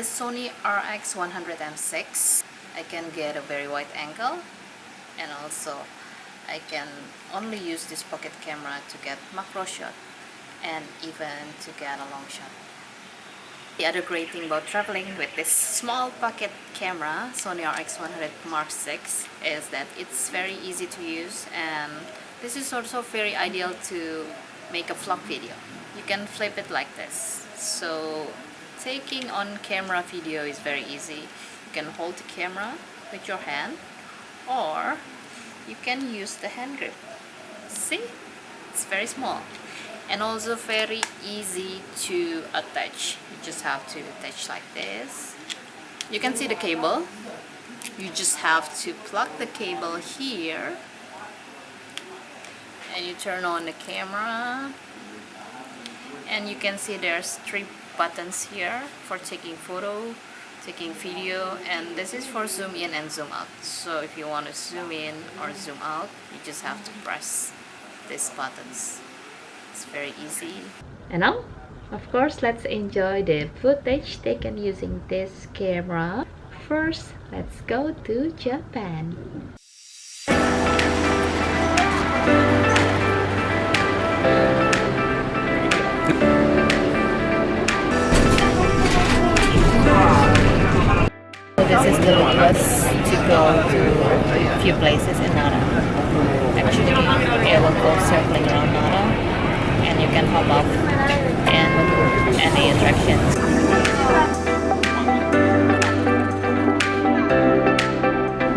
this Sony RX100 VI. I can get a very wide angle, and also I can only use this pocket camera to get macro shot and even to get a long shot. The other great thing about traveling with this small pocket camera, Sony RX100 Mark VI, is that it's very easy to use, and this is also very ideal to make a vlog video. You can flip it like this. So taking on camera video is very easy. You can hold the camera with your hand, or you can use the hand grip. See? It's very small and also very easy to attach. You just have to attach like this. You can see the cable. You just have to plug the cable here, and you turn on the camera, and you can see there's 3 buttons here for taking photo, taking video, and this is for zoom in and zoom out. So if you want to zoom in or zoom out, you just have to press these buttons. It's very easy. And now, of course, let's enjoy the footage taken using this camera. First, let's go to Japan. This is the bus to go to a few places in Nara. Actually, it will go circling around Nara, and you can hop off in any attractions.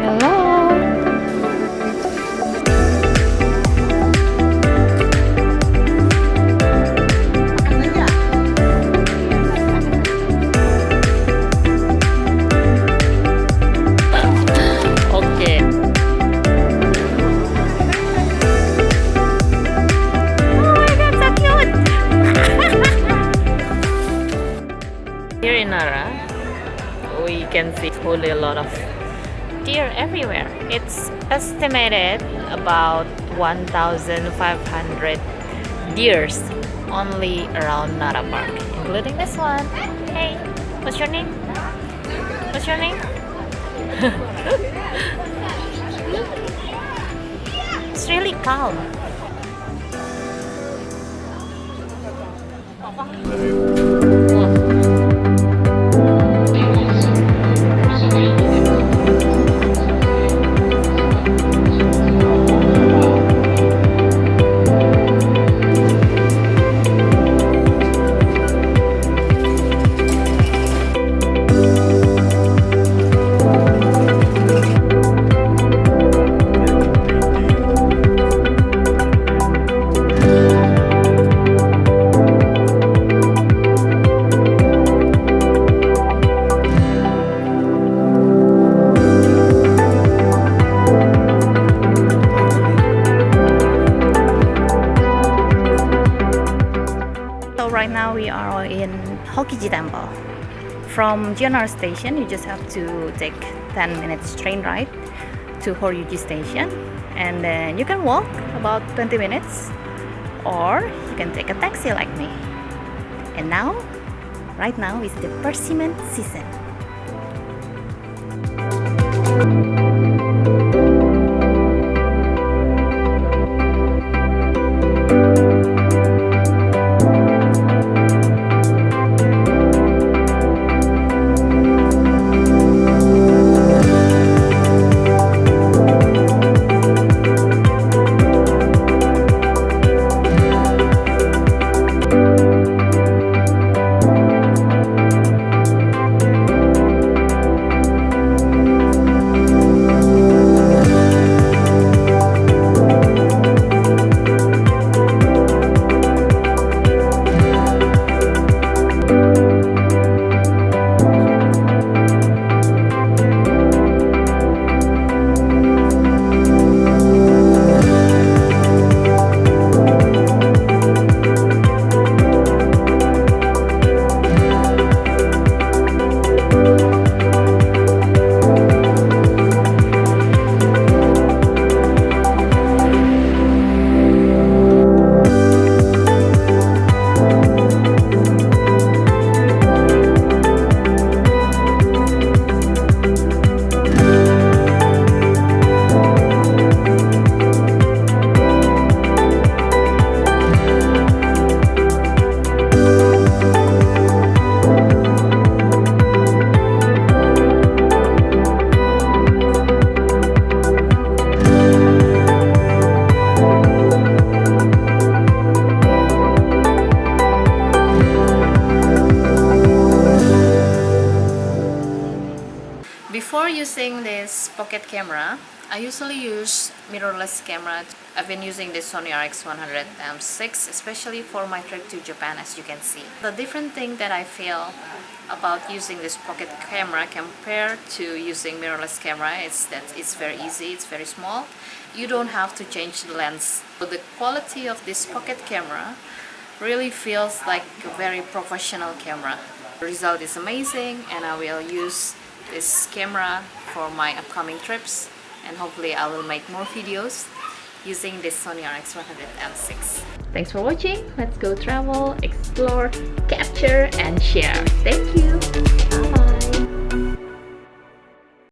Hello! Here in Nara, we can see fully a lot of deer everywhere. It's estimated about 1,500 deers only around Nara Park, including this one. Hey, what's your name? What's your name? It's really calm. Right now we are in Hokiji Temple. From Gionara Station, you just have to take 10 minutes train ride to Horyuji Station, and then you can walk about 20 minutes, or you can take a taxi like me. And now, right now is the persimmon season. Before using this pocket camera, I usually use mirrorless camera. I've been using this Sony RX100 VI, especially for my trip to Japan, as you can see. The different thing that I feel about using this pocket camera compared to using mirrorless camera is that it's very easy, it's very small. You don't have to change the lens. So the quality of this pocket camera really feels like a very professional camera. The result is amazing, and I will use this camera for my upcoming trips, and hopefully I will make more videos using this Sony RX100 VI. Thanks for watching. Let's go travel, explore, capture and share. Thank you.